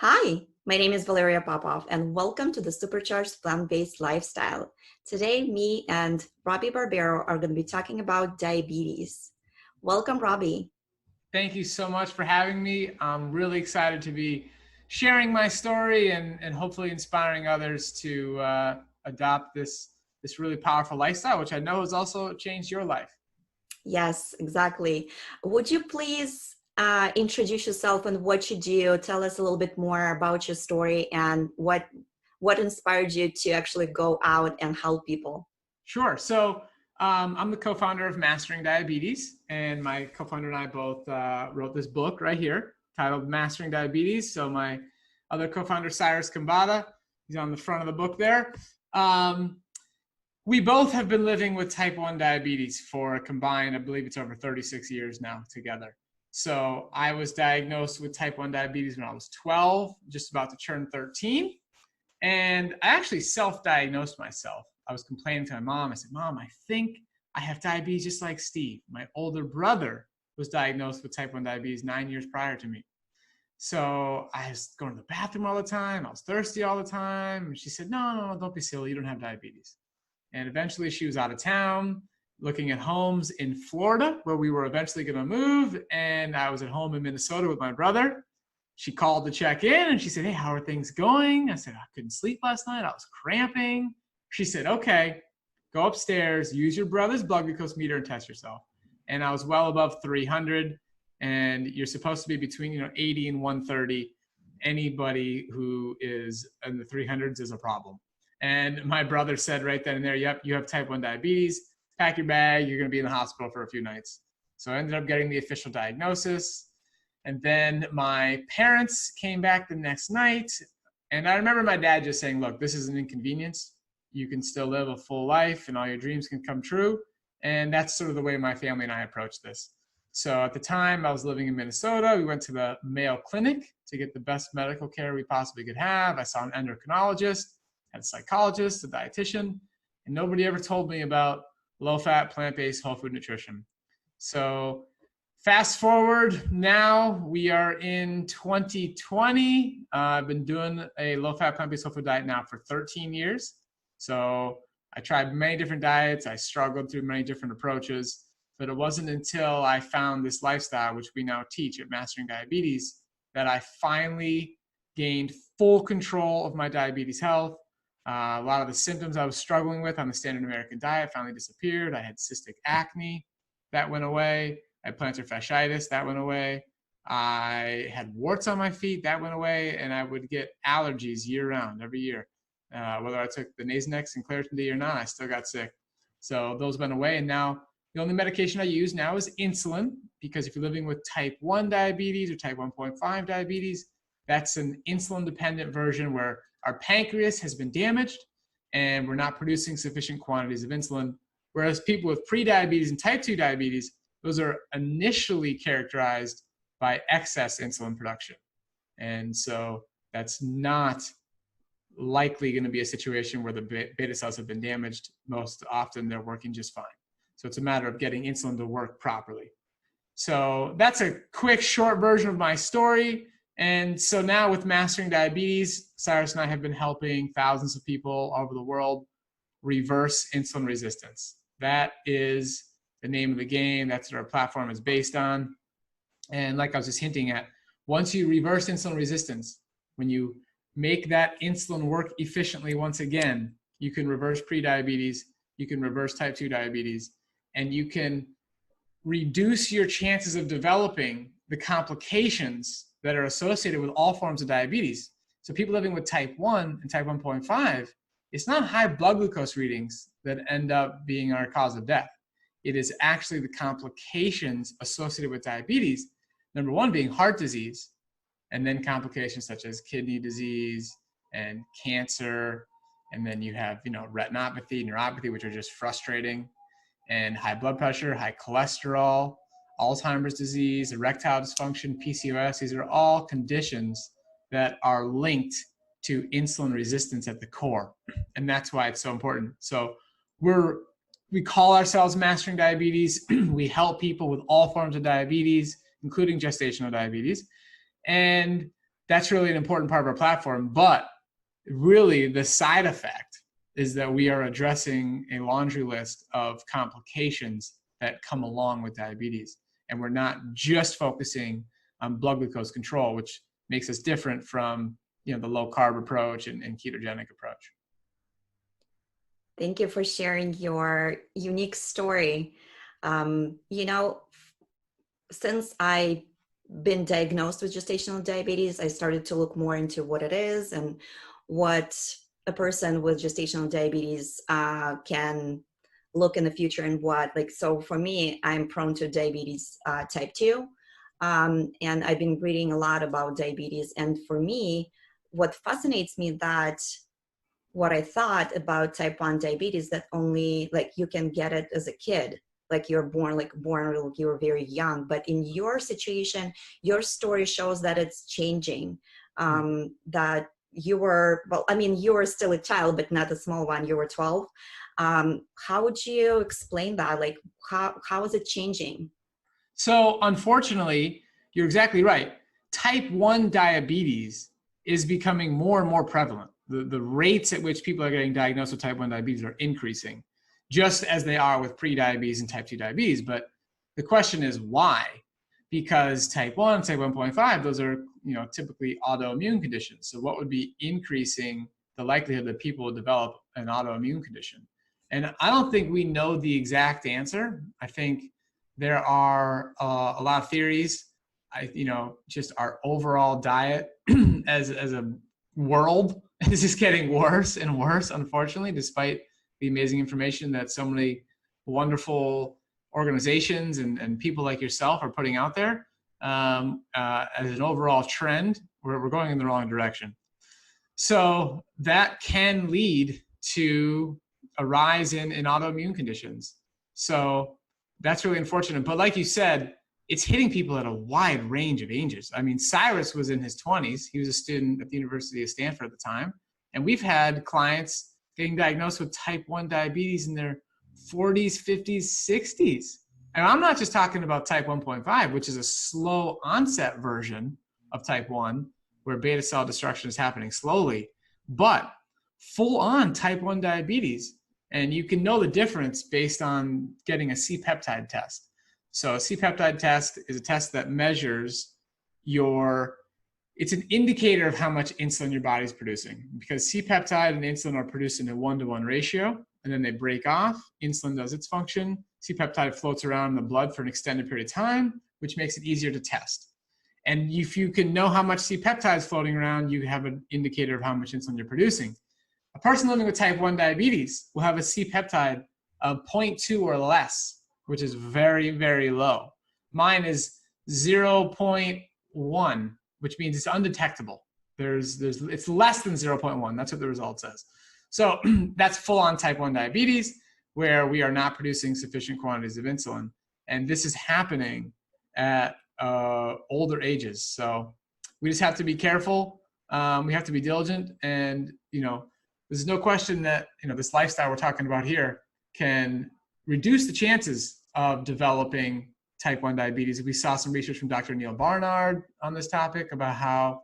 Hi, my name is Valeria Popov, and welcome to the Supercharged Plant-Based Lifestyle. Today, me and Robby Barbaro are going to be talking about diabetes. Welcome, Robby. Thank you so much for having me. I'm really excited to be sharing my story and hopefully inspiring others to adopt this really powerful lifestyle, which I know has also changed your life. Yes, exactly. Would you please introduce yourself and what you do? Tell us a little bit more about your story and what inspired you to actually go out and help people. Sure. I'm the co-founder of Mastering Diabetes, and my co-founder and I both wrote this book right here titled Mastering Diabetes. So my other co-founder, Cyrus Kambata, he's on the front of the book there. We both have been living with type 1 diabetes for a combined, I believe it's over 36 years now together. So I was diagnosed with type 1 diabetes when I was 12, just about to turn 13. And I actually self-diagnosed myself. I was complaining to my mom. I said, Mom, I think I have diabetes just like Steve. My older brother was diagnosed with type 1 diabetes 9 years prior to me. So I was going to the bathroom all the time. I was thirsty all the time. And she said, no, don't be silly. You don't have diabetes. And eventually she was out of town looking at homes in Florida where we were eventually going to move. And I was at home in Minnesota with my brother. She called to check in and she said, hey, how are things going? I said, I couldn't sleep last night. I was cramping. She said, okay, go upstairs, use your brother's blood glucose meter and test yourself. And I was well above 300. And you're supposed to be between 80 and 130. Anybody who is in the 300s is a problem. And my brother said right then and there, yep, you have type 1 diabetes. Pack your bag. You're going to be in the hospital for a few nights. So I ended up getting the official diagnosis. And then my parents came back the next night. And I remember my dad just saying, look, this is an inconvenience. You can still live a full life and all your dreams can come true. And that's sort of the way my family and I approached this. So at the time I was living in Minnesota, we went to the Mayo Clinic to get the best medical care we possibly could have. I saw an endocrinologist, had a psychologist, a dietitian, and nobody ever told me about low-fat, plant-based, whole food nutrition. So fast forward, now we are in 2020. I've been doing a low-fat, plant-based, whole food diet now for 13 years. So I tried many different diets. I struggled through many different approaches, but it wasn't until I found this lifestyle, which we now teach at Mastering Diabetes, that I finally gained full control of my diabetes health. A lot of the symptoms I was struggling with on the standard American diet finally disappeared. I had cystic acne, that went away. I had plantar fasciitis, that went away. I had warts on my feet, that went away. And I would get allergies year round, every year. Whether I took the Nasonex and Claritin D or not, I still got sick. So those went away. And now the only medication I use now is insulin, because if you're living with type 1 diabetes or type 1.5 diabetes, that's an insulin-dependent version where our pancreas has been damaged and we're not producing sufficient quantities of insulin. Whereas people with pre-diabetes and type 2 diabetes, those are initially characterized by excess insulin production. And so that's not likely going to be a situation where the beta cells have been damaged. Most often they're working just fine. So it's a matter of getting insulin to work properly. So that's a quick, short version of my story. And so now with Mastering Diabetes, Cyrus and I have been helping thousands of people all over the world reverse insulin resistance. That is the name of the game. That's what our platform is based on. And like I was just hinting at, once you reverse insulin resistance, when you make that insulin work efficiently once again, you can reverse prediabetes, you can reverse type 2 diabetes, and you can reduce your chances of developing the complications that are associated with all forms of diabetes. So people living with type 1 and type 1.5, it's not high blood glucose readings that end up being our cause of death. It is actually the complications associated with diabetes. Number one being heart disease, and then complications such as kidney disease and cancer. And then you have, retinopathy, neuropathy, which are just frustrating, and high blood pressure, high cholesterol, Alzheimer's disease, erectile dysfunction, PCOS. These are all conditions that are linked to insulin resistance at the core. And that's why it's so important. So we call ourselves Mastering Diabetes. We help people with all forms of diabetes, including gestational diabetes. And that's really an important part of our platform. But really the side effect is that we are addressing a laundry list of complications that come along with diabetes. And we're not just focusing on blood glucose control, which makes us different from, you know, the low carb approach and ketogenic approach. Thank you for sharing your unique story. You know, since I been diagnosed with gestational diabetes, I started to look more into what it is and what a person with gestational diabetes can look in the future and what, like, so for me, I'm prone to diabetes type 2. And I've been reading a lot about diabetes. And for me, what fascinates me that what I thought about type 1 diabetes, that only like you can get it as a kid, like you're born, like you're very young. But in your situation, your story shows that it's changing. That you were, well, I mean, you were still a child, but not a small one. You were 12. How would you explain that? Like, how is it changing? So unfortunately, you're exactly right. Type 1 diabetes is becoming more and more prevalent. The rates at which people are getting diagnosed with type 1 diabetes are increasing, just as they are with pre-diabetes and type 2 diabetes. But the question is why? Because type 1, type 1.5, those are, you know, typically autoimmune conditions. So what would be increasing the likelihood that people will develop an autoimmune condition? And I don't think we know the exact answer. I think there are a lot of theories. You know, just our overall diet as a world is just getting worse and worse, unfortunately, despite the amazing information that so many wonderful organizations and people like yourself are putting out there. As an overall trend, we're going in the wrong direction. So that can lead to a rise in autoimmune conditions. So that's really unfortunate. But like you said, it's hitting people at a wide range of ages. I mean, Cyrus was in his 20s. He was a student at the University of Stanford at the time. And we've had clients getting diagnosed with type 1 diabetes in their 40s, 50s, 60s. And I'm not just talking about type 1.5, which is a slow onset version of type 1, where beta cell destruction is happening slowly, but full on type 1 diabetes. And you can know the difference based on getting a C-peptide test. So a C-peptide test is a test that measures it's an indicator of how much insulin your body's producing, because C-peptide and insulin are produced in a 1-to-1 ratio, and then they break off. Insulin does its function. C-peptide floats around in the blood for an extended period of time, which makes it easier to test. And if you can know how much C-peptide is floating around, you have an indicator of how much insulin you're producing. A person living with type 1 diabetes will have a C-peptide of 0.2 or less, which is very, very low. Mine is 0.1, which means it's undetectable. It's less than 0.1. That's what the result says. So that's full-on type 1 diabetes, where we are not producing sufficient quantities of insulin. And this is happening at older ages. So we just have to be careful. We have to be diligent. And, you know, there's no question that, you know, this lifestyle we're talking about here can reduce the chances of developing type 1 diabetes. We saw some research from Dr. Neil Barnard on this topic about how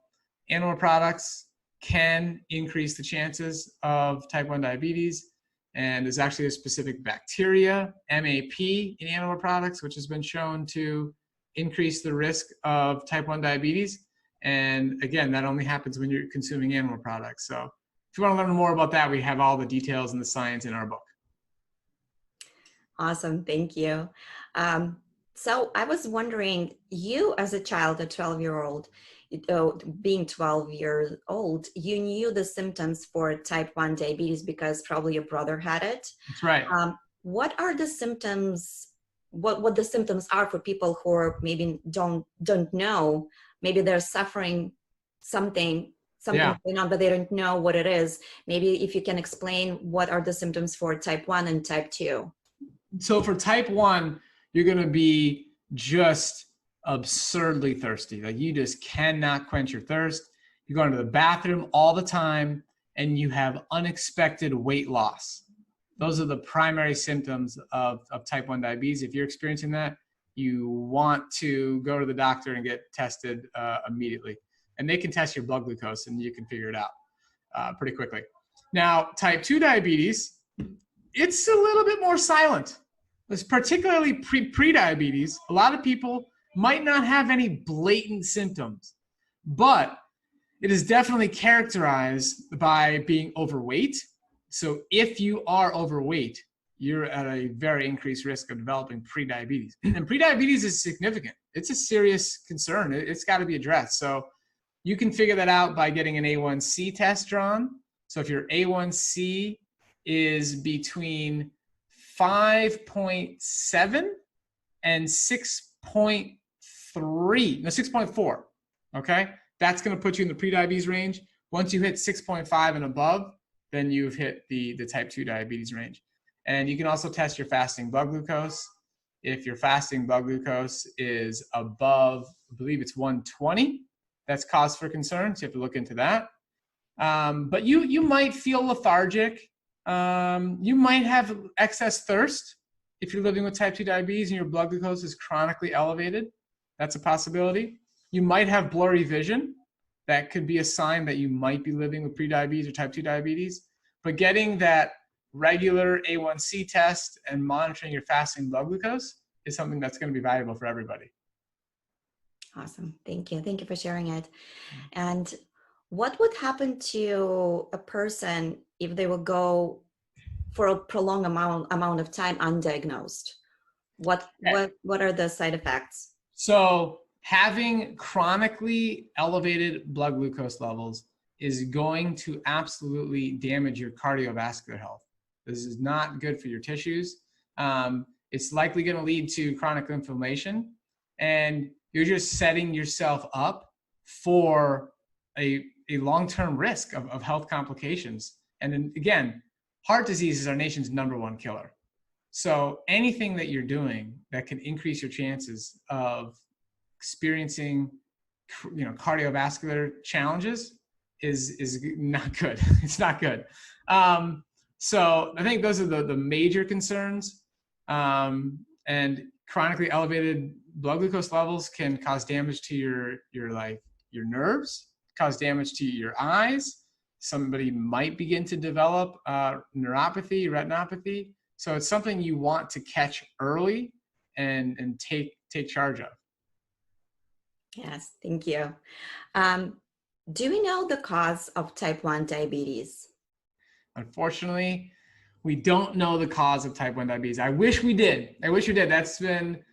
animal products can increase the chances of type 1 diabetes. And there's actually a specific bacteria, MAP, in animal products, which has been shown to increase the risk of type 1 diabetes. And again, that only happens when you're consuming animal products. So if you want to learn more about that, we have all the details and the science in our book. Awesome. Thank you. So I was wondering, you as a child, a 12-year-old, being 12 years old, you knew the symptoms for type 1 diabetes because probably your brother had it. That's right. What are the symptoms? What the symptoms are for people who are maybe don't know? Maybe they're suffering something going on, but they don't know what it is. Maybe if you can explain what are the symptoms for type 1 and type 2. So for type 1, you're going to be just absurdly thirsty. Like you just cannot quench your thirst. You're going to the bathroom all the time and you have unexpected weight loss. Those are the primary symptoms of type 1 diabetes. If you're experiencing that, you want to go to the doctor and get tested immediately. and they can test your blood glucose and you can figure it out pretty quickly. Now, type 2 diabetes, it's a little bit more silent. It's particularly pre-diabetes. A lot of people might not have any blatant symptoms, but it is definitely characterized by being overweight. So if you are overweight, you're at a very increased risk of developing prediabetes. And prediabetes is significant. It's a serious concern. It's got to be addressed. So you can figure that out by getting an A1C test drawn. So if your A1C is between 5.7 and 6.4, okay? That's going to put you in the prediabetes range. Once you hit 6.5 and above, then you've hit the type 2 diabetes range. And you can also test your fasting blood glucose. If your fasting blood glucose is above, I believe it's 120, that's cause for concern, so you have to look into that. But you might feel lethargic. You might have excess thirst if you're living with type 2 diabetes and your blood glucose is chronically elevated. That's a possibility. You might have blurry vision. That could be a sign that you might be living with prediabetes or type 2 diabetes. But getting that regular A1C test and monitoring your fasting blood glucose is something that's going to be valuable for everybody. Awesome. Thank you. Thank you for sharing it. And what would happen to a person if they will go for a prolonged amount of time undiagnosed? What are the side effects? So having chronically elevated blood glucose levels is going to absolutely damage your cardiovascular health. This is not good for your tissues. It's likely going to lead to chronic inflammation, and you're just setting yourself up for a long-term risk of health complications. And then again, heart disease is our nation's #1 killer. So anything that you're doing that can increase your chances of experiencing, cardiovascular challenges is not good. It's not good. So I think those are the major concerns. And chronically elevated blood glucose levels can cause damage to your nerves, cause damage to your eyes. Somebody might begin to develop neuropathy, retinopathy. So it's something you want to catch early and take charge of. Yes, thank you. Do we know the cause of type 1 diabetes? Unfortunately, we don't know the cause of type 1 diabetes. I wish we did. That's been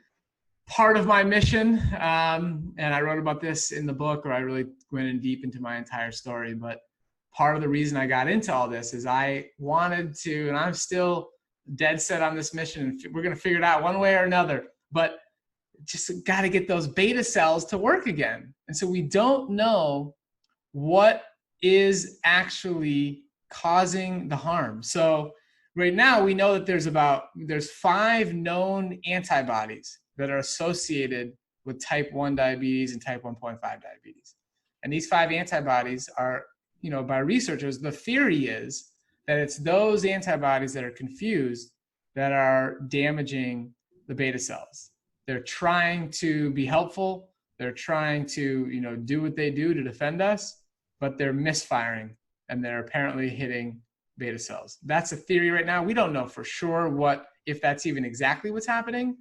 part of my mission. And I wrote about this in the book, or I really went in deep into my entire story. But part of the reason I got into all this is I wanted to, and I'm still dead set on this mission, and we're going to figure it out one way or another. But just got to get those beta cells to work again. And so we don't know what is actually causing the harm. So right now we know that there's 5 known antibodies that are associated with type 1 diabetes and type 1.5 diabetes. And these 5 antibodies are, by researchers, the theory is that it's those antibodies that are confused that are damaging the beta cells. They're trying to be helpful. They're trying to, do what they do to defend us, but they're misfiring and they're apparently hitting beta cells. That's a theory right now. We don't know for sure if that's even exactly what's happening.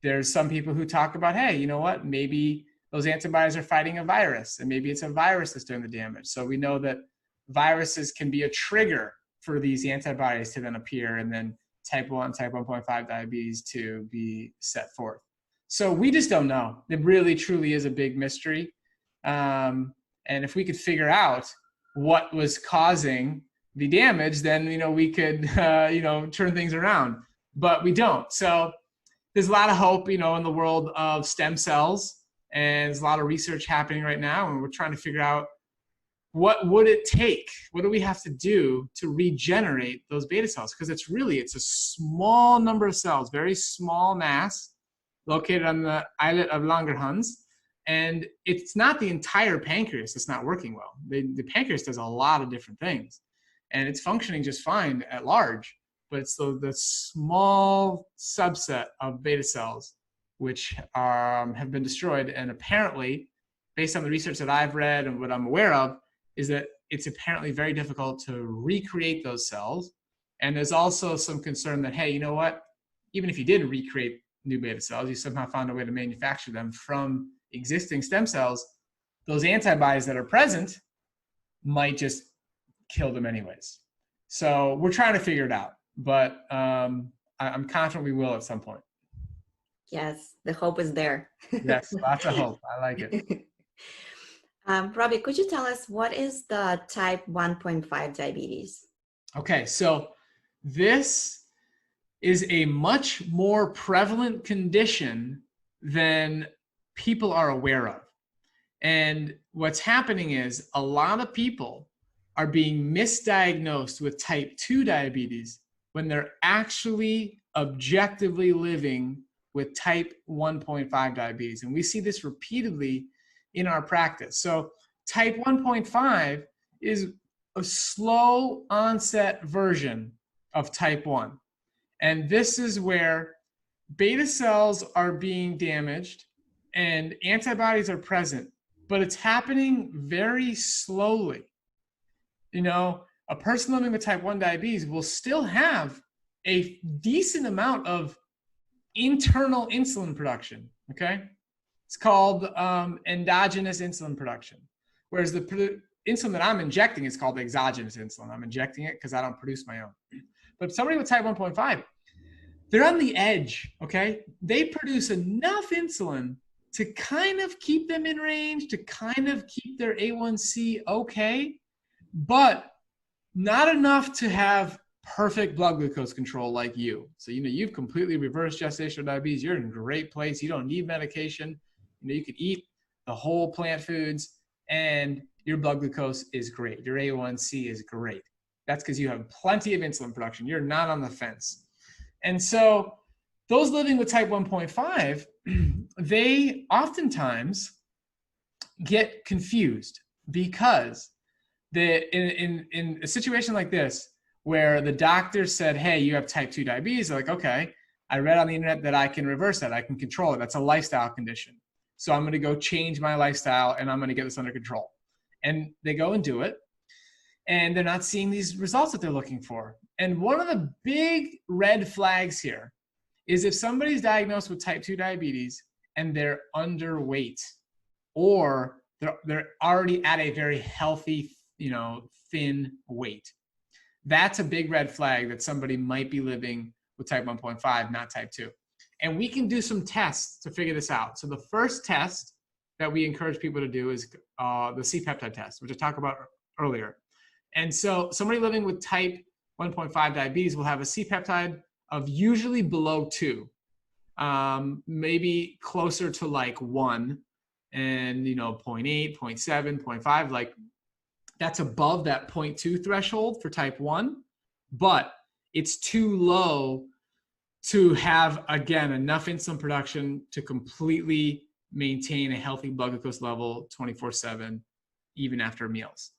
There's some people who talk about, hey, you know what? Maybe those antibodies are fighting a virus, and maybe it's a virus that's doing the damage. So we know that viruses can be a trigger for these antibodies to then appear, and then type 1, type 1.5 diabetes to be set forth. So we just don't know. It really, truly is a big mystery. And if we could figure out what was causing the damage, then, we could, turn things around. But we don't. So there's a lot of hope, in the world of stem cells. And there's a lot of research happening right now. And we're trying to figure out, what would it take? What do we have to do to regenerate those beta cells? Because it's a small number of cells, very small mass, located on the islet of Langerhans. And it's not the entire pancreas that's not working well. The pancreas does a lot of different things. And it's functioning just fine at large. But it's the small subset of beta cells which have been destroyed. And apparently, based on the research that I've read and what I'm aware of, is that it's apparently very difficult to recreate those cells. And there's also some concern that, hey, you know what? Even if you did recreate new beta cells, you somehow found a way to manufacture them from existing stem cells, those antibodies that are present might just kill them anyways. So we're trying to figure it out, but I'm confident we will at some point. Yes, the hope is there. Yes, lots of hope. I like it. Robby, could you tell us what is the type 1.5 diabetes? Okay, so this is a much more prevalent condition than people are aware of. And what's happening is a lot of people are being misdiagnosed with type 2 diabetes when they're actually objectively living with type 1.5 diabetes. And we see this repeatedly in our practice. So type 1.5 is a slow onset version of type 1. And this is where beta cells are being damaged and antibodies are present, but it's happening very slowly. You know, a person living with type 1 diabetes will still have a decent amount of internal insulin production, okay? It's called endogenous insulin production. Whereas the insulin that I'm injecting is called exogenous insulin. I'm injecting it because I don't produce my own. But somebody with type 1.5, they're on the edge, okay? They produce enough insulin to kind of keep them in range, to kind of keep their A1C okay, but not enough to have perfect blood glucose control like you. So, you know, you've completely reversed gestational diabetes. You're in a great place. You don't need medication. You know, you could eat the whole plant foods and your blood glucose is great. Your A1C is great. That's because you have plenty of insulin production. You're not on the fence. And so those living with type 1.5, they oftentimes get confused because in a situation like this, where the doctor said, hey, you have type 2 diabetes, they're like, okay, I read on the internet that I can reverse that. I can control it. That's a lifestyle condition. So I'm going to go change my lifestyle and I'm going to get this under control. And they go and do it. And they're not seeing these results that they're looking for. And one of the big red flags here is if somebody's diagnosed with type 2 diabetes and they're underweight, or they're already at a very healthy, you know, thin weight. That's a big red flag that somebody might be living with type 1.5, not type 2. And we can do some tests to figure this out. So the first test that we encourage people to do is the C-peptide test, which I talked about earlier. And so somebody living with type 1.5 diabetes will have a C-peptide of usually below 2, maybe closer to like 1, and, you know, 0.8, 0.7, 0.5, like that's above that 0.2 threshold for type 1, but it's too low to have, again, enough insulin production to completely maintain a healthy blood glucose level 24/7, even after meals.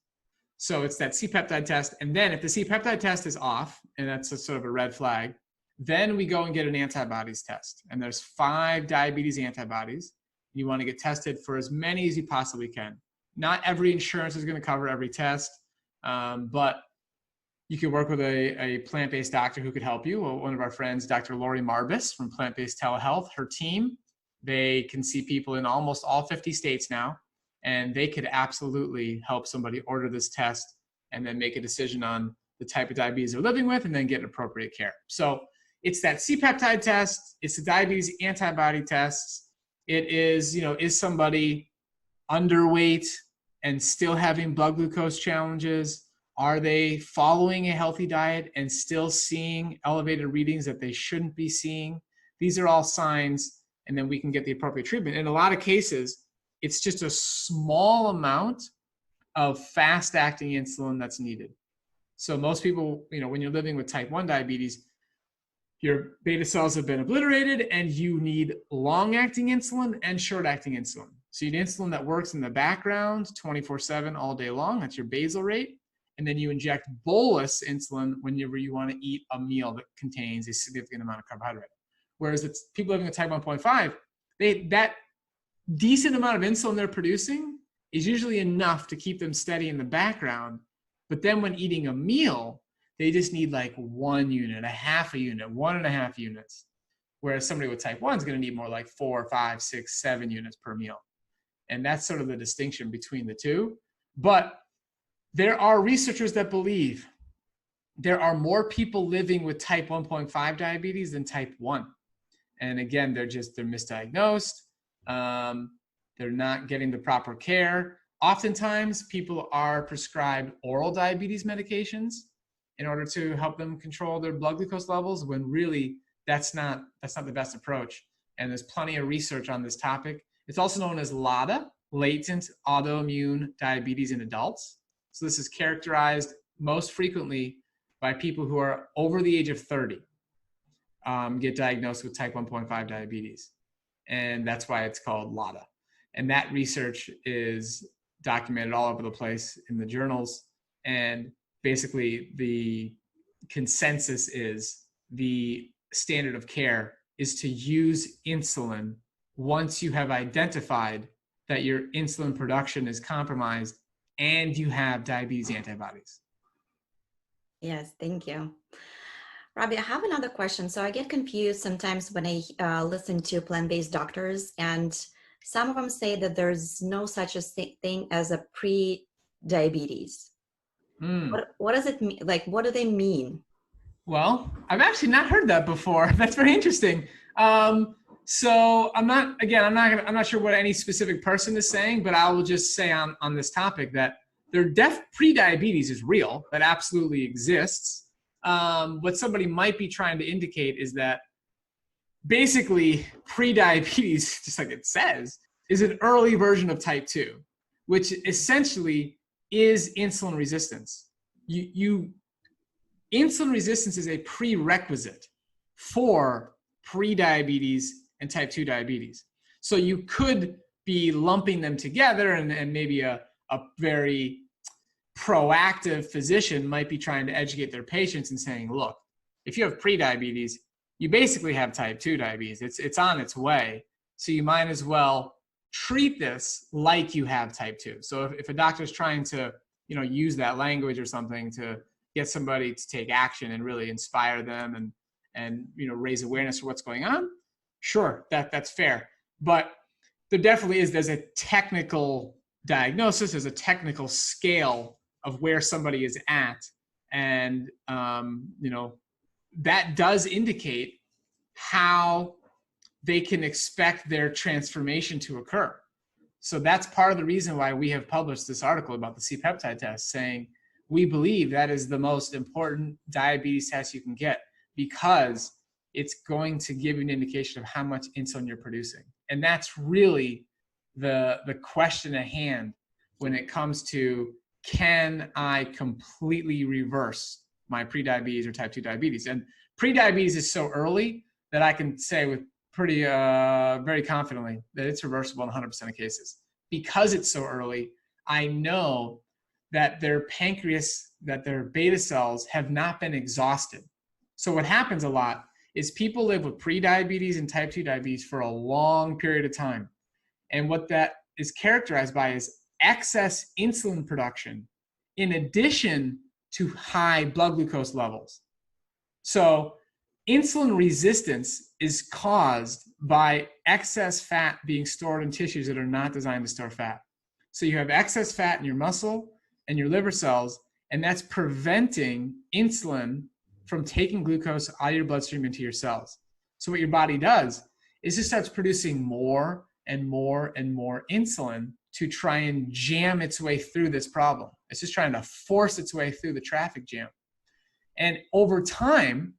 So it's that C-peptide test. And then if the C-peptide test is off, and that's a sort of a red flag, then we go and get an antibodies test. And there's 5 diabetes antibodies. You want to get tested for as many as you possibly can. Not every insurance is going to cover every test, but you could work with a plant-based doctor who could help you. One of our friends, Dr. Lori Marbus from Plant-Based Telehealth, her team, they can see people in almost all 50 states now, and they could absolutely help somebody order this test and then make a decision on the type of diabetes they're living with and then get appropriate care. So it's that C-peptide test, it's the diabetes antibody tests. It is, you know, is somebody underweight and still having blood glucose challenges? Are they following a healthy diet and still seeing elevated readings that they shouldn't be seeing? These are all signs, and then we can get the appropriate treatment. In a lot of cases, it's just a small amount of fast-acting insulin that's needed. So most people, you know, when you're living with type 1 diabetes, your beta cells have been obliterated and you need long-acting insulin and short-acting insulin. So you need insulin that works in the background 24/7 all day long. That's your basal rate. And then you inject bolus insulin whenever you want to eat a meal that contains a significant amount of carbohydrate. Whereas it's people living with type 1.5, that decent amount of insulin they're producing is usually enough to keep them steady in the background. But then when eating a meal, they just need like 1 unit, a half a unit, 1.5 units. Whereas somebody with type 1 is going to need more like 4, 5, 6, 7 units per meal. And that's sort of the distinction between the two. But there are researchers that believe there are more people living with type 1.5 diabetes than type 1. And again, they're misdiagnosed. They're not getting the proper care. Oftentimes, people are prescribed oral diabetes medications in order to help them control their blood glucose levels, when really that's not the best approach. And there's plenty of research on this topic. It's also known as LADA, latent autoimmune diabetes in adults. So this is characterized most frequently by people who are over the age of 30, get diagnosed with type 1.5 diabetes. And that's why it's called LADA. And that research is documented all over the place in the journals. And basically the consensus is the standard of care is to use insulin once you have identified that your insulin production is compromised and you have diabetes antibodies. Yes, thank you. Robby, I have another question. So I get confused sometimes when I listen to plant-based doctors, and some of them say that there's no such a thing as a pre-diabetes. What does it mean? Like, what do they mean? Well, I've actually not heard that before. That's very interesting. So I'm not sure what any specific person is saying, but I will just say on this topic that pre-diabetes is real. That absolutely exists. What somebody might be trying to indicate is that basically pre-diabetes, just like it says, is an early version of type 2, which essentially is insulin resistance. Insulin resistance is a prerequisite for pre-diabetes and type 2 diabetes. So you could be lumping them together, and maybe a very proactive physician might be trying to educate their patients and saying, look, if you have pre-diabetes, you basically have type 2 diabetes. It's on its way. So you might as well treat this like you have type 2. So if a doctor is trying to, use that language or something to get somebody to take action and really inspire them and raise awareness for what's going on, sure, that's fair. But there's a technical diagnosis, there's a technical scale of where somebody is at. And, that does indicate how they can expect their transformation to occur. So that's part of the reason why we have published this article about the C-peptide test, saying we believe that is the most important diabetes test you can get, because it's going to give you an indication of how much insulin you're producing. And that's really the question at hand when it comes to, can I completely reverse my prediabetes or type 2 diabetes? And prediabetes is so early that I can say with very confidently that it's reversible in 100% of cases. Because it's so early, I know that their pancreas, that their beta cells have not been exhausted. So what happens a lot is people live with prediabetes and type 2 diabetes for a long period of time. And what that is characterized by is excess insulin production in addition to high blood glucose levels. So insulin resistance is caused by excess fat being stored in tissues that are not designed to store fat. So you have excess fat in your muscle and your liver cells, and that's preventing insulin from taking glucose out of your bloodstream into your cells. So what your body does is it starts producing more and more and more insulin to try and jam its way through this problem. It's just trying to force its way through the traffic jam. And over time,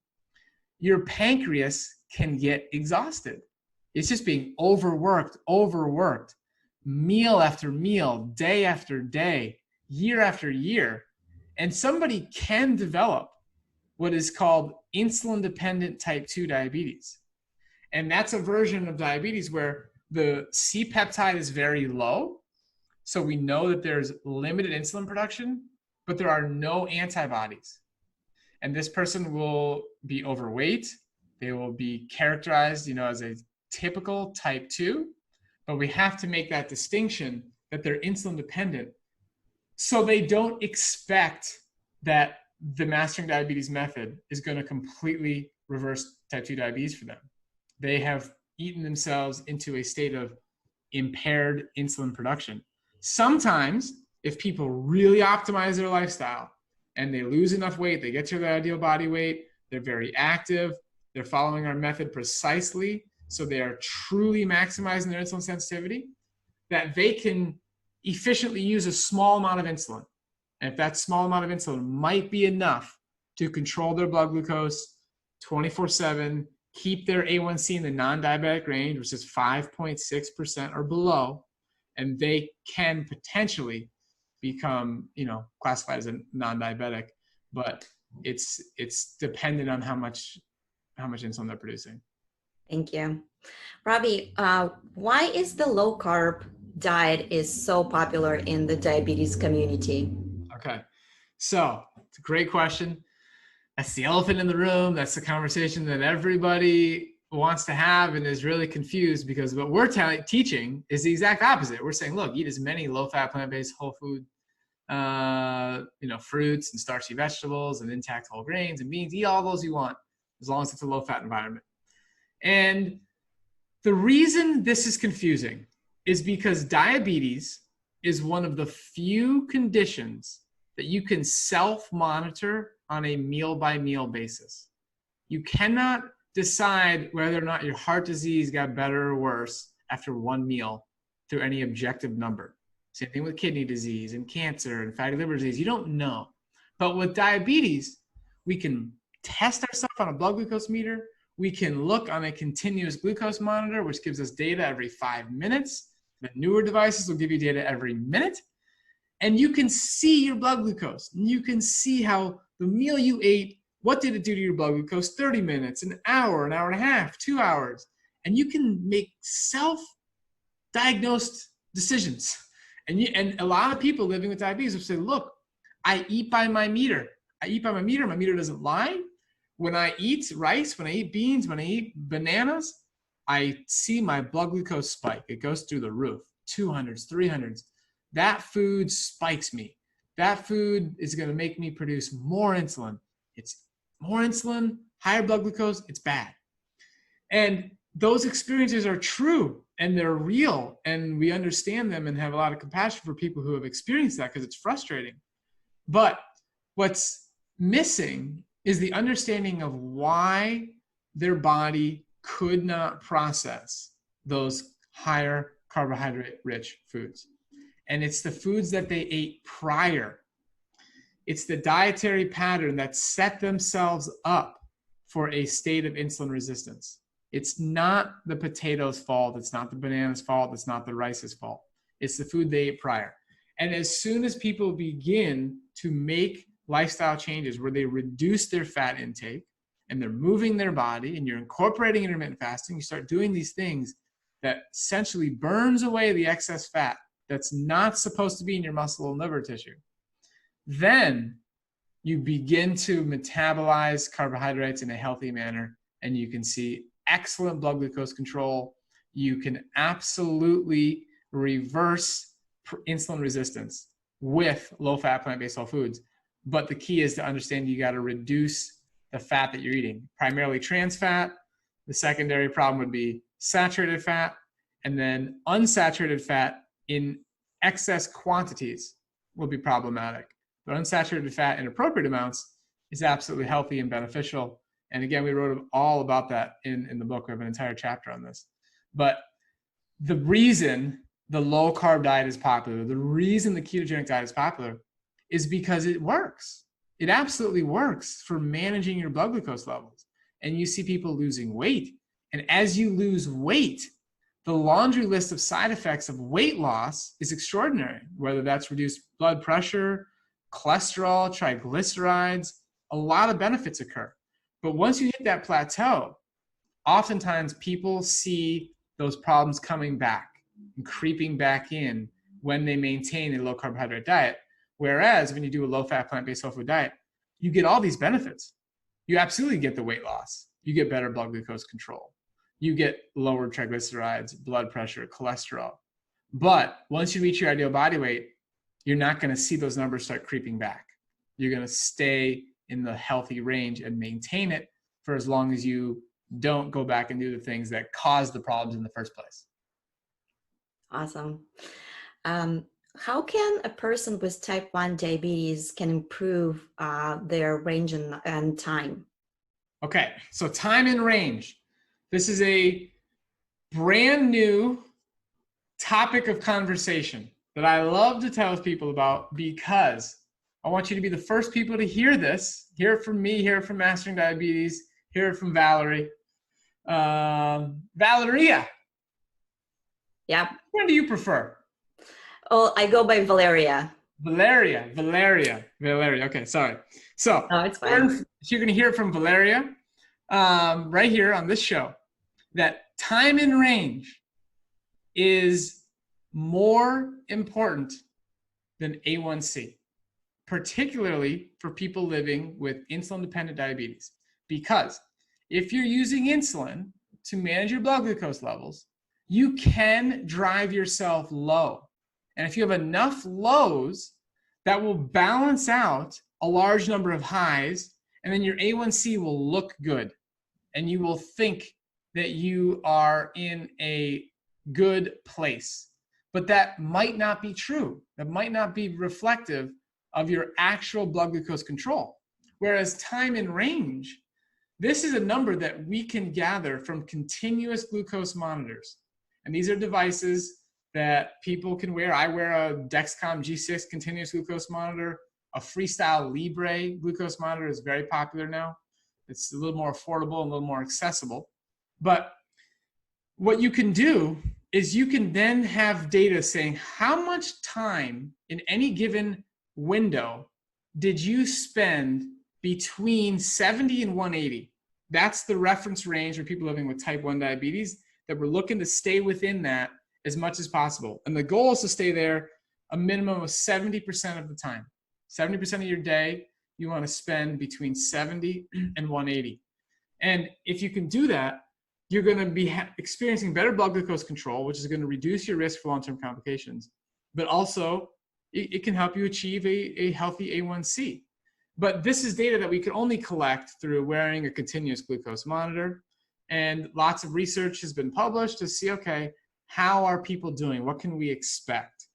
your pancreas can get exhausted. It's just being overworked, meal after meal, day after day, year after year. And somebody can develop what is called insulin-dependent type 2 diabetes. And that's a version of diabetes where the C-peptide is very low. So we know that there's limited insulin production, but there are no antibodies. And this person will be overweight. They will be characterized, as a typical type 2, but we have to make that distinction that they're insulin dependent, so they don't expect that the mastering diabetes method is going to completely reverse type 2 diabetes for them. They have eaten themselves into a state of impaired insulin production. Sometimes, if people really optimize their lifestyle and they lose enough weight, they get to their ideal body weight, they're very active, they're following our method precisely, so they are truly maximizing their insulin sensitivity, that they can efficiently use a small amount of insulin. And if that small amount of insulin might be enough to control their blood glucose 24/7, keep their A1C in the non-diabetic range, which is 5.6% or below, and they can potentially become, classified as a non-diabetic, but it's dependent on how much insulin they're producing. Thank you. Robby, why is the low carb diet is so popular in the diabetes community? Okay, so it's a great question. That's the elephant in the room. That's the conversation that everybody wants to have and is really confused, because what we're teaching is the exact opposite. We're saying, look, eat as many low-fat, plant-based, whole food, fruits and starchy vegetables and intact whole grains and beans. Eat all those you want, as long as it's a low-fat environment. And the reason this is confusing is because diabetes is one of the few conditions that you can self-monitor on a meal-by-meal basis. You cannot decide whether or not your heart disease got better or worse after one meal through any objective number. Same thing with kidney disease and cancer and fatty liver disease. You don't know. But with diabetes, we can test ourselves on a blood glucose meter. We can look on a continuous glucose monitor, which gives us data every 5 minutes. The newer devices will give you data every minute. And you can see your blood glucose. And you can see how the meal you ate, what did it do to your blood glucose? 30 minutes, an hour and a half, 2 hours. And you can make self-diagnosed decisions. And a lot of people living with diabetes will say, look, I eat by my meter. I eat by my meter. My meter doesn't lie. When I eat rice, when I eat beans, when I eat bananas, I see my blood glucose spike. It goes through the roof, 200s, 300s. That food spikes me. That food is going to make me produce more insulin. It's more insulin, higher blood glucose, it's bad. And those experiences are true and they're real, and we understand them and have a lot of compassion for people who have experienced that, because it's frustrating. But what's missing is the understanding of why their body could not process those higher carbohydrate-rich foods. And it's the foods that they ate prior. It's the dietary pattern that set themselves up for a state of insulin resistance. It's not the potato's fault. It's not the banana's fault. It's not the rice's fault. It's the food they ate prior. And as soon as people begin to make lifestyle changes where they reduce their fat intake and they're moving their body and you're incorporating intermittent fasting, you start doing these things that essentially burns away the excess fat that's not supposed to be in your muscle and liver tissue, then you begin to metabolize carbohydrates in a healthy manner, and you can see excellent blood glucose control. You can absolutely reverse insulin resistance with low-fat plant-based whole foods. But the key is to understand you got to reduce the fat that you're eating, primarily trans fat. The secondary problem would be saturated fat, and then unsaturated fat in excess quantities will be problematic. But unsaturated fat in appropriate amounts is absolutely healthy and beneficial. And again, we wrote all about that in the book. We have an entire chapter on this. But the reason the low carb diet is popular, the reason the ketogenic diet is popular, is because it works. It absolutely works for managing your blood glucose levels. And you see people losing weight. And as you lose weight, the laundry list of side effects of weight loss is extraordinary, whether that's reduced blood pressure, cholesterol, triglycerides, a lot of benefits occur. But once you hit that plateau, oftentimes people see those problems coming back and creeping back in when they maintain a low carbohydrate diet. Whereas when you do a low-fat plant-based whole food diet, you get all these benefits. You absolutely get the weight loss. You get better blood glucose control. you get lower triglycerides, blood pressure, cholesterol. But once you reach your ideal body weight, you're not going to see those numbers start creeping back. You're going to stay in the healthy range and maintain it for as long as you don't go back and do the things that caused the problems in the first place. Awesome. How can a person with type 1 diabetes can improve their range and time? Okay, so time and range. This is a brand new topic of conversation that I love to tell people about, because I want you to be the first people to hear this. Hear it from me, hear it from Mastering Diabetes, hear it from Valerie. Valeria. Yeah. Which one do you prefer? Oh, I go by Valeria. Valeria. Okay, sorry. So Oh, it's fine. you're going to hear from Valeria right here on this show, that time in range is more important than A1C, particularly for people living with insulin-dependent diabetes. Because if you're using insulin to manage your blood glucose levels, you can drive yourself low. And if you have enough lows, that will balance out a large number of highs, and then your A1C will look good. And you will think that you are in a good place. But that might not be true. That might not be reflective of your actual blood glucose control. Whereas time in range, this is a number that we can gather from continuous glucose monitors. And these are devices that people can wear. I wear a Dexcom G6 continuous glucose monitor. A Freestyle Libre glucose monitor is very popular now. It's a little more affordable and a little more accessible. But what you can do is you can then have data saying how much time in any given window did you spend between 70 and 180. That's the reference range for people living with type 1 diabetes, that we're looking to stay within that as much as possible. And the goal is to stay there a minimum of 70% of the time. 70% of your day, you want to spend between 70 and 180. And if you can do that, you're going to be experiencing better blood glucose control, which is going to reduce your risk for long-term complications. But also, it can help you achieve a healthy A1C. But this is data that we can only collect through wearing a continuous glucose monitor. And lots of research has been published to see, okay, how are people doing? What can we expect?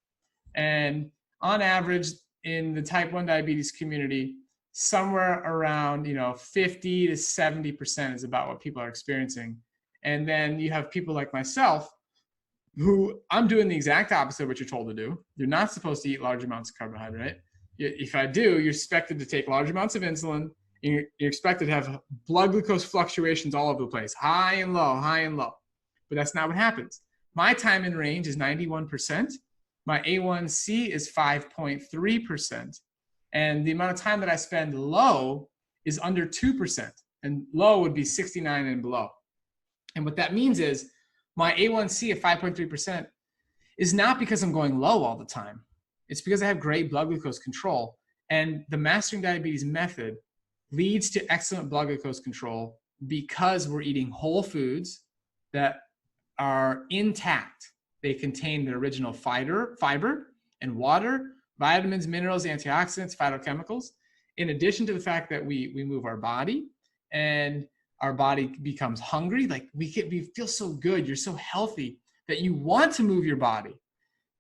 And on average, in the type 1 diabetes community, somewhere around 50 to 70% is about what people are experiencing. And then you have people like myself, who I'm doing the exact opposite of what you're told to do. You're not supposed to eat large amounts of carbohydrate. If I do, you're expected to take large amounts of insulin. You're expected to have blood glucose fluctuations all over the place, high and low, high and low. But that's not what happens. My time in range is 91%. My A1C is 5.3%. And the amount of time that I spend low is under 2%. And low would be 69 and below. And what that means is my A1C of 5.3% is not because I'm going low all the time. It's because I have great blood glucose control. And the Mastering Diabetes method leads to excellent blood glucose control because we're eating whole foods that are intact. They contain the original fiber and water, vitamins, minerals, antioxidants, phytochemicals, in addition to the fact that we move our body and our body becomes hungry. Like we feel so good, you're so healthy that you want to move your body.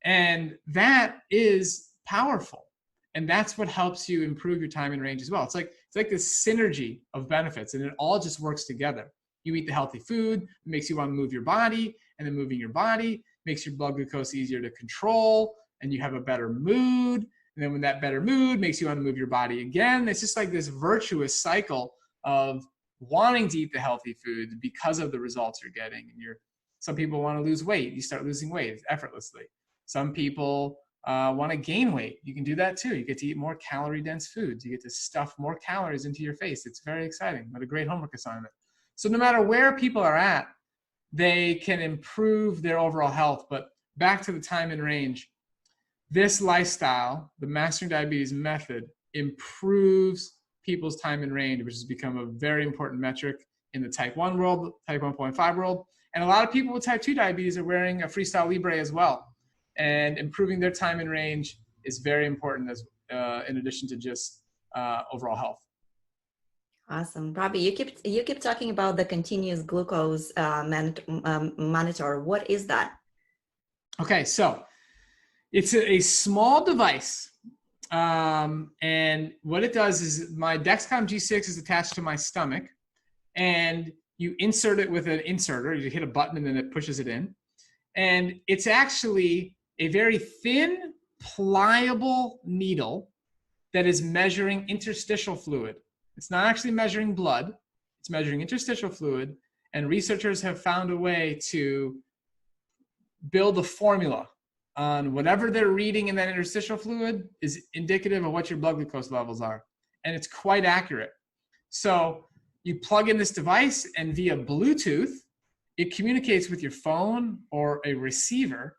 And that is powerful. And that's what helps you improve your time in range as well. It's like this synergy of benefits, and it all just works together. You eat the healthy food, it makes you want to move your body, and then moving your body makes your blood glucose easier to control, and you have a better mood. And then when that better mood makes you want to move your body again, it's just like this virtuous cycle of wanting to eat the healthy food because of the results you're getting. And some people want to lose weight. You start losing weight effortlessly. Some people want to gain weight. You can do that too. You get to eat more calorie-dense foods. You get to stuff more calories into your face. It's very exciting. What a great homework assignment. So no matter where people are at, they can improve their overall health. But back to the time in range, this lifestyle, the Mastering Diabetes method, improves people's time in range, which has become a very important metric in the type 1 world, type 1.5 world, And a lot of people with type 2 diabetes are wearing a Freestyle Libre as well. And improving their time in range is very important as in addition to just overall health. Awesome. Robby, you keep talking about the continuous glucose monitor. What is that? Okay, so it's a small device. And what it does is my Dexcom G6 is attached to my stomach, and you insert it with an inserter. You hit a button and then it pushes it in. And it's actually a very thin, pliable needle that is measuring interstitial fluid. It's not actually measuring blood. It's measuring interstitial fluid. And researchers have found a way to build a formula on whatever they're reading in that interstitial fluid is indicative of what your blood glucose levels are. And it's quite accurate. So you plug in this device, and via Bluetooth, it communicates with your phone or a receiver,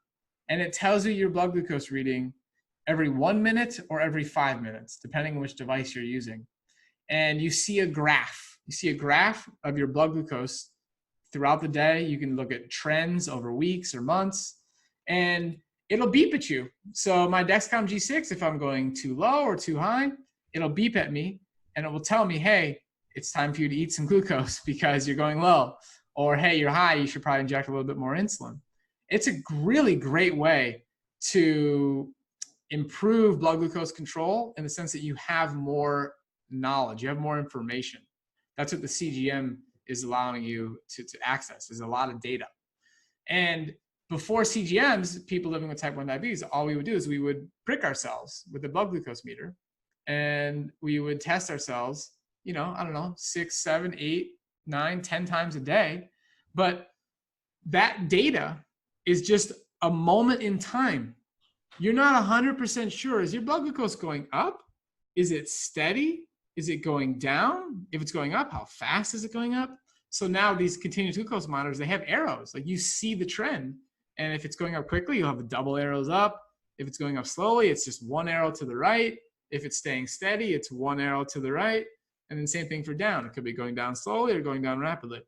and it tells you your blood glucose reading every 1 minute or every 5 minutes, depending on which device you're using. And you see a graph. You see a graph of your blood glucose throughout the day. You can look at trends over weeks or months, and it'll beep at you. So my Dexcom G6, if I'm going too low or too high, it'll beep at me, and it will tell me, hey, it's time for you to eat some glucose because you're going low. Or, hey, you're high, you should probably inject a little bit more insulin. It's a really great way to improve blood glucose control in the sense that you have more knowledge, you have more information. That's what the CGM is allowing you to access, is a lot of data. And before CGMs, people living with type 1 diabetes, all we would do is we would prick ourselves with a blood glucose meter, and we would test ourselves, you know, I don't know, 6, 7, 8, 9, 10 times a day. But that data is just a moment in time. You're not 100% sure. Is your blood glucose going up? Is it steady? Is it going down? If it's going up, how fast is it going up? So now these continuous glucose monitors, they have arrows. Like, you see the trend. And if it's going up quickly, you'll have the double arrows up. If it's going up slowly, it's just one arrow to the right. If it's staying steady, it's one arrow to the right. And then same thing for down. It could be going down slowly or going down rapidly.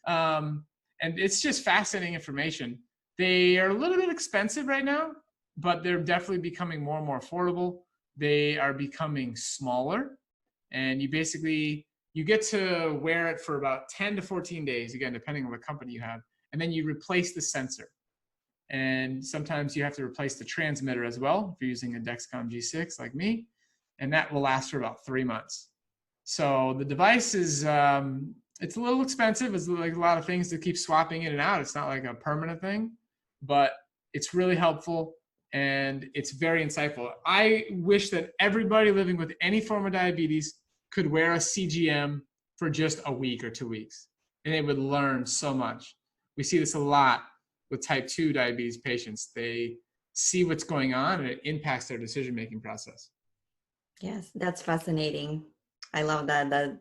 And it's just fascinating information. They are a little bit expensive right now, but they're definitely becoming more and more affordable. They are becoming smaller, and you get to wear it for about 10 to 14 days, again, depending on what company you have. And then you replace the sensor. And sometimes you have to replace the transmitter as well if you're using a Dexcom G6 like me, and that will last for about 3 months. So the device is, it's a little expensive. It's like a lot of things to keep swapping in and out. It's not like a permanent thing, but it's really helpful and it's very insightful. I wish that everybody living with any form of diabetes could wear a CGM for just a week or 2 weeks, and they would learn so much. We see this a lot with type 2 diabetes patients. They see what's going on and it impacts their decision-making process. Yes, that's fascinating. I love that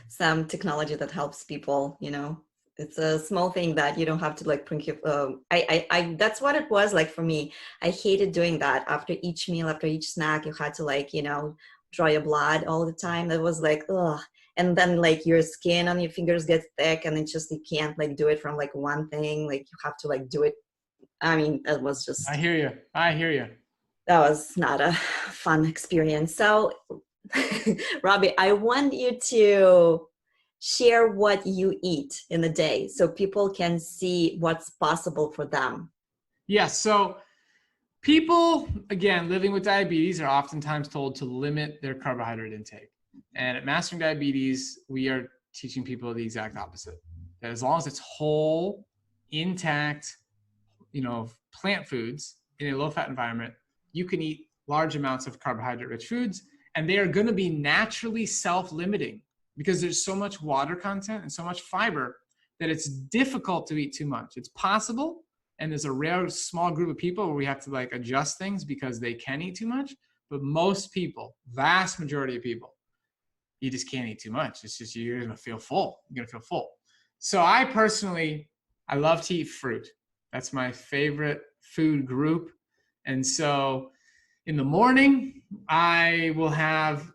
some technology that helps people, you know, it's a small thing that you don't have to like print your, that's what it was like for me. I hated doing that. After each meal, after each snack, you had to like, you know, draw your blood all the time. That was like, ugh. And then like your skin on your fingers gets thick, and it's just, you can't like do it from like one thing. Like you have to like do it. I mean, it was just. I hear you. That was not a fun experience. So Robby, I want you to share what you eat in a day so people can see what's possible for them. Yes. So people, again, living with diabetes are oftentimes told to limit their carbohydrate intake. And at Mastering Diabetes, we are teaching people the exact opposite. That as long as it's whole, intact, you know, plant foods in a low-fat environment, you can eat large amounts of carbohydrate-rich foods, and they are going to be naturally self-limiting because there's so much water content and so much fiber that it's difficult to eat too much. It's possible, and there's a rare small group of people where we have to like adjust things because they can eat too much, but most people, vast majority of people, you just can't eat too much. It's just, you're going to feel full. You're going to feel full. So I personally, I love to eat fruit. That's my favorite food group. And so in the morning, I will have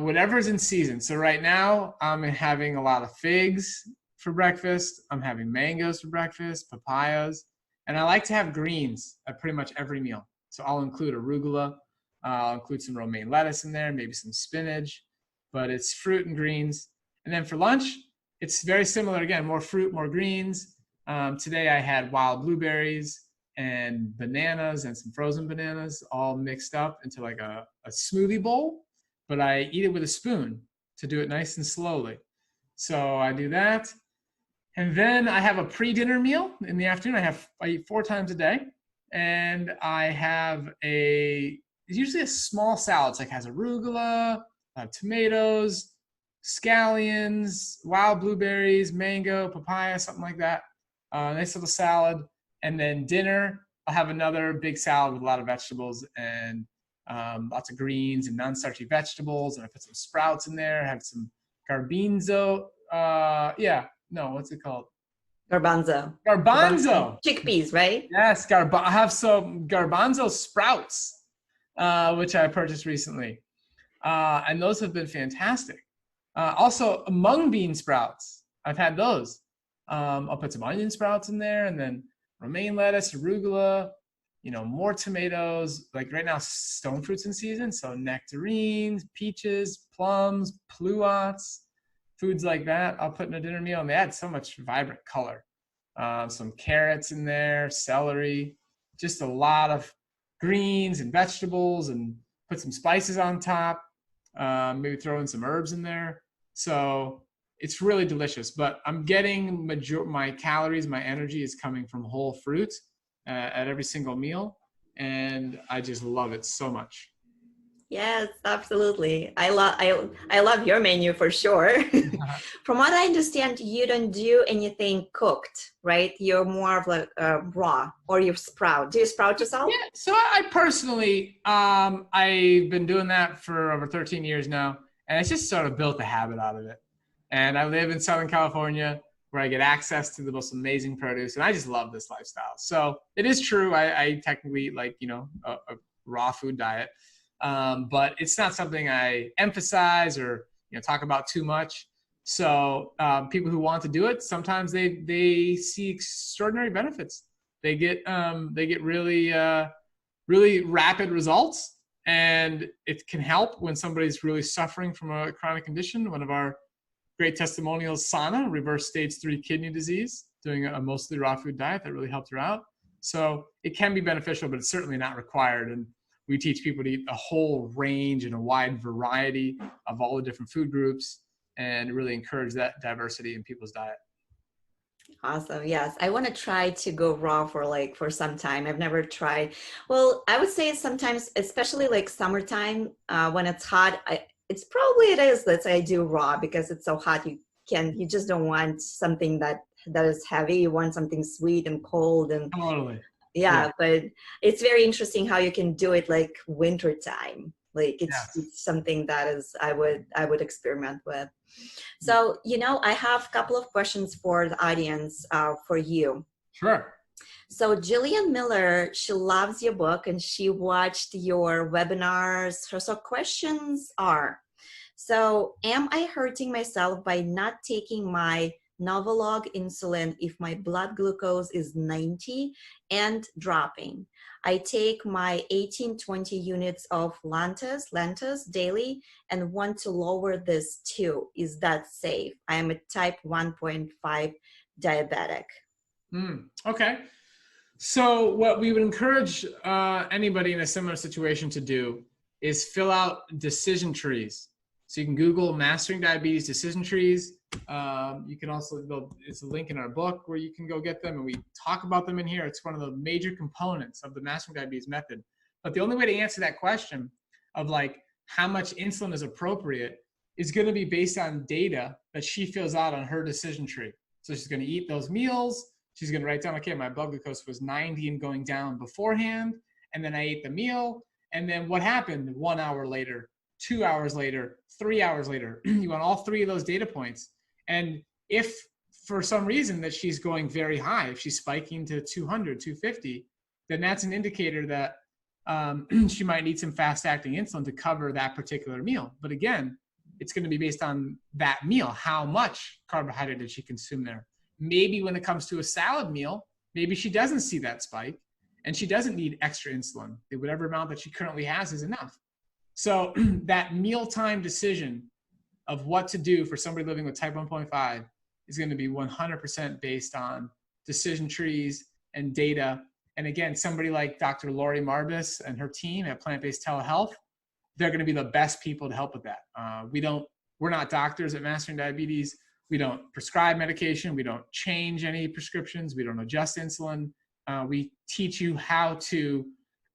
whatever's in season. So right now I'm having a lot of figs for breakfast. I'm having mangoes for breakfast, papayas, and I like to have greens at pretty much every meal. So I'll include arugula, I'll include some romaine lettuce in there, maybe some spinach, but it's fruit and greens. And then for lunch, it's very similar again, more fruit, more greens. Today I had wild blueberries and bananas and some frozen bananas all mixed up into like a smoothie bowl, but I eat it with a spoon to do it nice and slowly. So I do that. And then I have a pre-dinner meal in the afternoon. I eat 4 times a day, and I have it's usually a small salad. It's like has arugula, tomatoes, scallions, wild blueberries, mango, papaya, something like that. Nice little salad. And then dinner, I'll have another big salad with a lot of vegetables and lots of greens and non-starchy vegetables. And I put some sprouts in there. I have some garbanzo. What's it called? Garbanzo. Garbanzo. Chickpeas, right? Yes, I have some garbanzo sprouts, which I purchased recently. And those have been fantastic. Also, mung bean sprouts. I've had those. I'll put some onion sprouts in there, and then romaine lettuce, arugula, more tomatoes. Like right now, stone fruits in season. So nectarines, peaches, plums, pluots, foods like that. I'll put in a dinner meal, and they add so much vibrant color. Some carrots in there, celery, just a lot of greens and vegetables, and put some spices on top. Maybe throw in some herbs in there. So it's really delicious, but I'm getting my calories, my energy is coming from whole fruit at every single meal. And I just love it so much. Yes, absolutely. I love your menu for sure. From what I understand, you don't do anything cooked, right? You're more of like raw, or you sprout. Do you sprout yourself? Yeah. So I personally, I've been doing that for over 13 years now, and it's just sort of built a habit out of it. And I live in Southern California, where I get access to the most amazing produce, and I just love this lifestyle. So it is true. I technically eat like a raw food diet. But it's not something I emphasize or talk about too much. So people who want to do it, sometimes they see extraordinary benefits. They get really really rapid results, and it can help when somebody's really suffering from a chronic condition. One of our great testimonials, Sana, reversed stage 3 kidney disease, doing a mostly raw food diet that really helped her out. So it can be beneficial, but it's certainly not required. And we teach people to eat a whole range and a wide variety of all the different food groups, and really encourage that diversity in people's diet. Awesome. Yes. I want to try to go raw for some time. I've never tried. Well, I would say sometimes, especially like summertime, when it's hot, it is, let's say I do raw because it's so hot. You just don't want something that is heavy. You want something sweet and cold and Totally. yeah, but it's very interesting how you can do it like winter time. Like it's something that is I would experiment with. So I have a couple of questions for the audience for you. Sure. So Jillian Miller, she loves your book and she watched your webinars. So questions are, so am I hurting myself by not taking my Novolog insulin if my blood glucose is 90 and dropping? I take my 18-20 units of Lantus daily and want to lower this too. Is that safe? I am a type 1.5 diabetic. Okay. So what we would encourage anybody in a similar situation to do is fill out decision trees. So you can Google Mastering Diabetes Decision Trees. You can also, it's a link in our book where you can go get them, and we talk about them in here. It's one of the major components of the Mastering Diabetes method. But the only way to answer that question of like how much insulin is appropriate is going to be based on data that she fills out on her decision tree. So she's going to eat those meals. She's going to write down, okay, my blood glucose was 90 and going down beforehand, and then I ate the meal, and then what happened 1 hour later, 2 hours later, 3 hours later. You want all 3 of those data points. And if for some reason that she's going very high, if she's spiking to 200, 250, then that's an indicator that she might need some fast-acting insulin to cover that particular meal. But again, it's going to be based on that meal. How much carbohydrate did she consume there? Maybe when it comes to a salad meal, maybe she doesn't see that spike and she doesn't need extra insulin. Whatever amount that she currently has is enough. So that mealtime decision of what to do for somebody living with type 1.5 is going to be 100% based on decision trees and data. And again, somebody like Dr. Lori Marbus and her team at Plant-Based Telehealth, they're going to be the best people to help with that. We're not doctors at Mastering Diabetes. We don't prescribe medication. We don't change any prescriptions. We don't adjust insulin. We teach you how to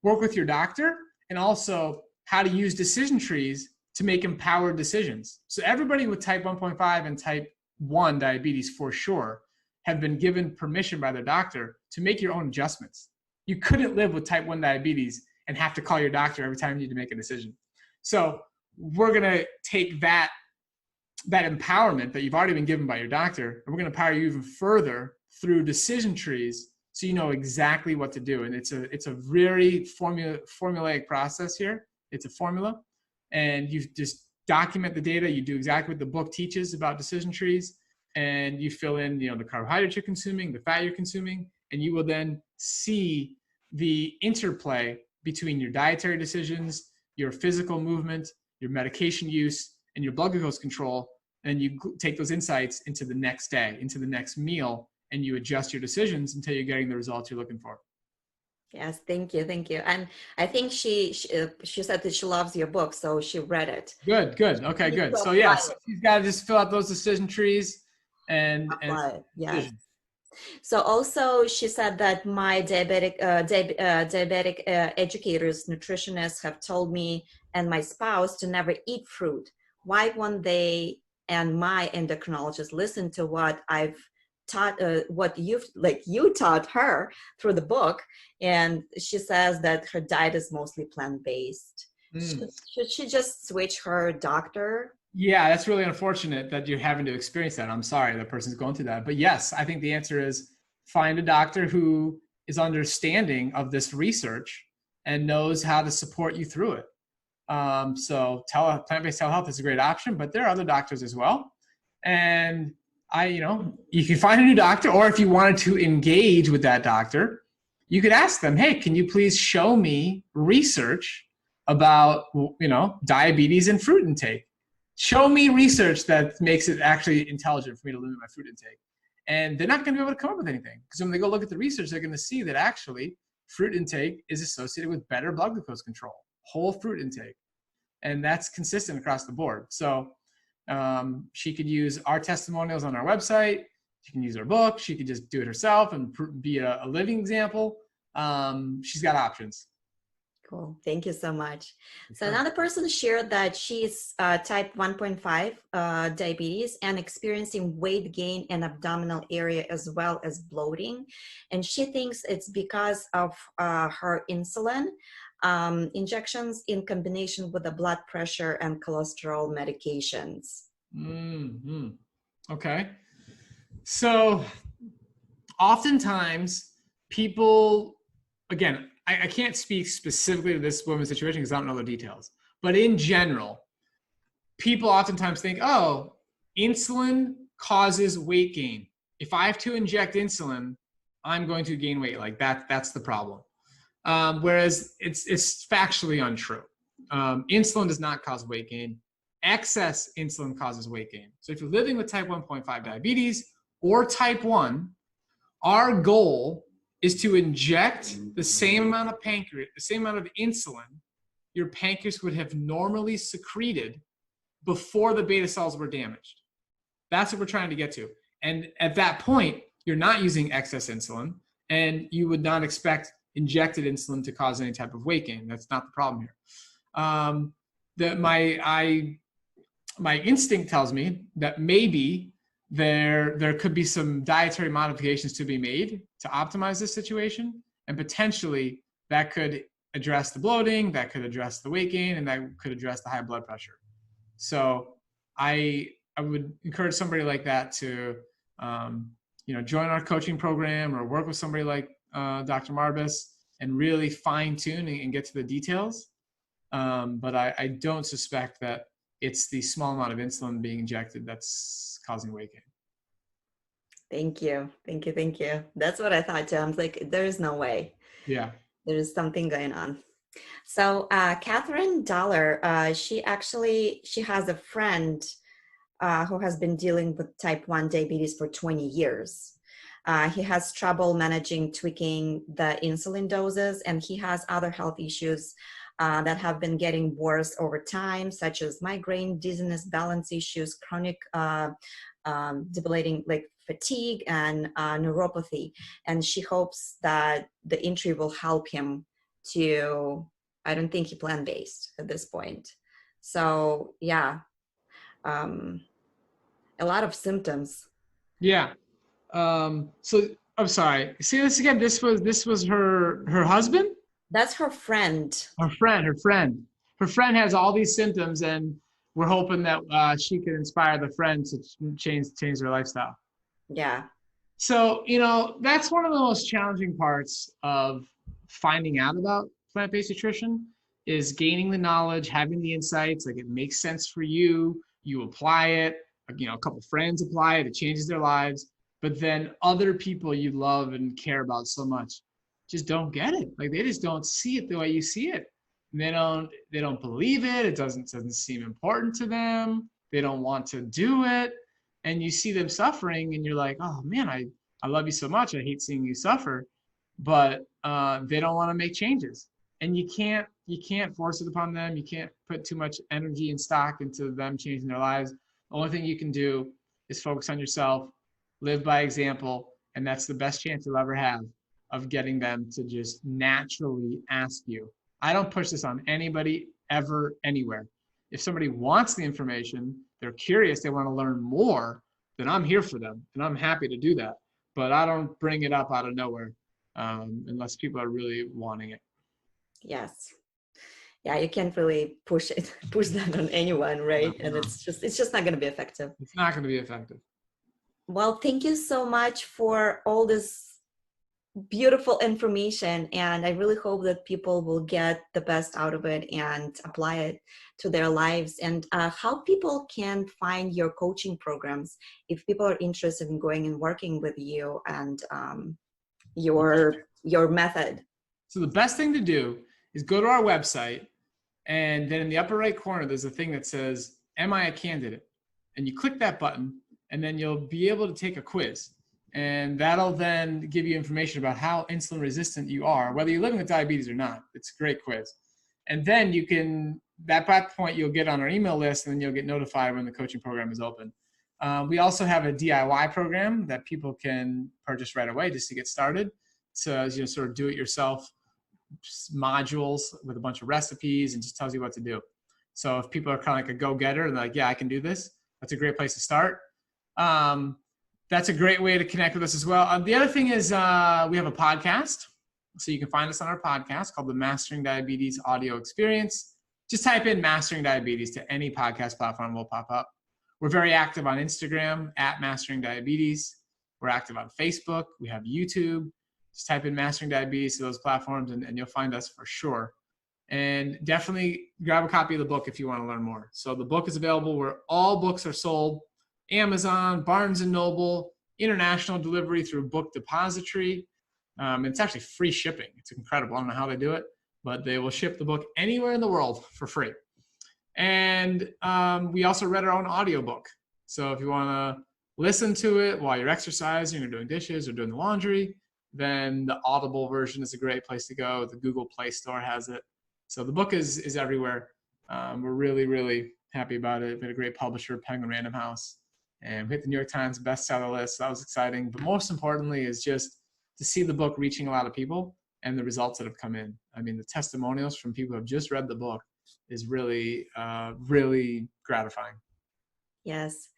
work with your doctor and also how to use decision trees to make empowered decisions. So everybody with type 1.5 and type 1 diabetes for sure have been given permission by their doctor to make your own adjustments. You couldn't live with type 1 diabetes and have to call your doctor every time you need to make a decision. So we're going to take that empowerment that you've already been given by your doctor, and we're going to empower you even further through decision trees so you know exactly what to do. And it's a very formulaic process here. It's a formula, and you just document the data. You do exactly what the book teaches about decision trees, and you fill in, the carbohydrates you're consuming, the fat you're consuming, and you will then see the interplay between your dietary decisions, your physical movement, your medication use, and your blood glucose control. And you take those insights into the next day, into the next meal, and you adjust your decisions until you're getting the results you're looking for. Yes, thank you. And I think she said that she loves your book, so she read it. Good. Okay, good. So yes, she's got to just fill out those decision trees and yes. So also she said that my diabetic educators, nutritionists have told me and my spouse to never eat fruit. Why won't they and my endocrinologist listen to what I've taught, what you taught her through the book? And she says that her diet is mostly plant-based. Should she just switch her doctor? Yeah, that's really unfortunate that you're having to experience that. I'm sorry the person's going through that. But yes, I think the answer is find a doctor who is understanding of this research and knows how to support you through it. So plant-based telehealth is a great option, but there are other doctors as well. And you can find a new doctor, or if you wanted to engage with that doctor, you could ask them, hey, can you please show me research about, diabetes and fruit intake? Show me research that makes it actually intelligent for me to limit my fruit intake. And they're not going to be able to come up with anything, because when they go look at the research, they're going to see that actually fruit intake is associated with better blood glucose control, whole fruit intake. And that's consistent across the board. So she could use our testimonials on our website. She can use our book. She could just do it herself and be a living example. She's got options. Cool. Thank you so much. So another person shared that she's type 1.5 diabetes and experiencing weight gain in abdominal area as well as bloating. And she thinks it's because of her insulin injections in combination with the blood pressure and cholesterol medications. Mm-hmm. Okay. So oftentimes people, again, I can't speak specifically to this woman's situation because I don't know the details. But in general, people oftentimes think, oh, insulin causes weight gain. If I have to inject insulin, I'm going to gain weight. Like that's the problem. Whereas it's factually untrue. Insulin does not cause weight gain. Excess insulin causes weight gain. So if you're living with type 1.5 diabetes or type 1, our goal is to inject the same amount of insulin your pancreas would have normally secreted before the beta cells were damaged. That's what we're trying to get to. And at that point, you're not using excess insulin, and you would not expect injected insulin to cause any type of weight gain. That's not the problem here. My instinct tells me that maybe there could be some dietary modifications to be made to optimize this situation, and potentially that could address the bloating, that could address the weight gain, and that could address the high blood pressure. So I would encourage somebody like that to join our coaching program or work with somebody like Dr. Marbus and really fine tune and get to the details. But I don't suspect that it's the small amount of insulin being injected that's causing weight gain. Thank you. Thank you. Thank you. That's what I thought too. I was like, there's no way. Yeah. There's something going on. So Catherine Dollar, she has a friend who has been dealing with type 1 diabetes for 20 years. He has trouble managing tweaking the insulin doses, and he has other health issues that have been getting worse over time, such as migraine, dizziness, balance issues, chronic debilitating like fatigue, and neuropathy. And she hopes that the entry will help him to, I don't think he plant-based at this point. So yeah, a lot of symptoms. Yeah. So I'm sorry. See this again. This was her husband? That's her friend. Her friend has all these symptoms, and we're hoping that she can inspire the friend to change their lifestyle. Yeah. So, that's one of the most challenging parts of finding out about plant-based nutrition is gaining the knowledge, having the insights, like it makes sense for you, you apply it, a couple friends apply it, it changes their lives, but then other people you love and care about so much just don't get it. Like they just don't see it the way you see it. And they don't believe it. It doesn't seem important to them. They don't want to do it. And you see them suffering and you're like, oh man, I love you so much. I hate seeing you suffer, but they don't want to make changes. And you can't force it upon them. You can't put too much energy and stock into them changing their lives. The only thing you can do is focus on yourself, live by example, and that's the best chance you'll ever have of getting them to just naturally ask you. I don't push this on anybody ever, anywhere. If somebody wants the information, they're curious, they want to learn more, then I'm here for them, and I'm happy to do that. But I don't bring it up out of nowhere unless people are really wanting it. Yes. Yeah, you can't really push that on anyone, right? No, And no. it's just not going to be effective. It's not going to be effective. Well, thank you so much for all this beautiful information, and I really hope that people will get the best out of it and apply it to their lives. And how people can find your coaching programs if people are interested in going and working with you and your method. So the best thing to do is go to our website, and then in the upper right corner there's a thing that says, am I a candidate? And you click that button, and then you'll be able to take a quiz. And that'll then give you information about how insulin resistant you are, whether you're living with diabetes or not. It's a great quiz. And then at that point, you'll get on our email list, and then you'll get notified when the coaching program is open. We also have a DIY program that people can purchase right away just to get started. So, sort of do it yourself modules with a bunch of recipes and just tells you what to do. So if people are kind of like a go-getter and like, yeah, I can do this, that's a great place to start. That's a great way to connect with us as well. The other thing is we have a podcast. So you can find us on our podcast called the Mastering Diabetes Audio Experience. Just type in Mastering Diabetes to any podcast platform, will pop up. We're very active on Instagram at Mastering Diabetes. We're active on Facebook. We have YouTube. Just type in Mastering Diabetes to those platforms and you'll find us for sure. And definitely grab a copy of the book if you want to learn more. So the book is available where all books are sold. Amazon, Barnes & Noble, international delivery through Book Depository. It's actually free shipping. It's incredible. I don't know how they do it, but they will ship the book anywhere in the world for free. And we also read our own audiobook. So if you want to listen to it while you're exercising or doing dishes or doing the laundry, then the Audible version is a great place to go. The Google Play Store has it. So the book is everywhere. We're really, really happy about it. We had a great publisher, Penguin Random House. And we hit the New York Times bestseller list. So that was exciting. But most importantly is just to see the book reaching a lot of people and the results that have come in. I mean, the testimonials from people who have just read the book is really, really gratifying. Yes.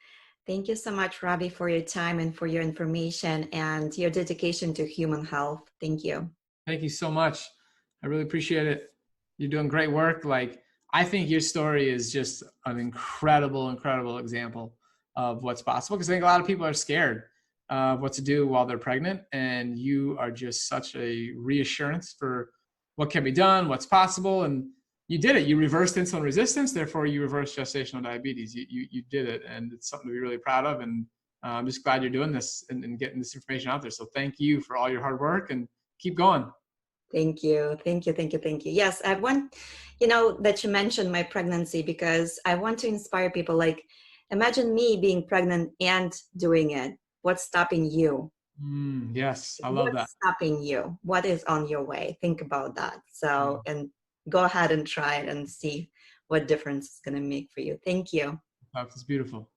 Thank you so much, Robby, for your time and for your information and your dedication to human health. Thank you. Thank you so much. I really appreciate it. You're doing great work. I think your story is just an incredible, incredible example of what's possible, because I think a lot of people are scared of what to do while they're pregnant, and you are just such a reassurance for what can be done, what's possible. And you did it. You reversed insulin resistance, therefore you reversed gestational diabetes. You did it, and it's something to be really proud of. And I'm just glad you're doing this and getting this information out there. So thank you for all your hard work, and keep going. Thank you. Thank you. Thank you. Thank you. Yes, I want, that you mentioned my pregnancy because I want to inspire people. Like, imagine me being pregnant and doing it. What's stopping you? Yes, I love that. What's stopping you? What is on your way? Think about that. So, Yeah, and go ahead and try it and see what difference it's going to make for you. Thank you. that's beautiful.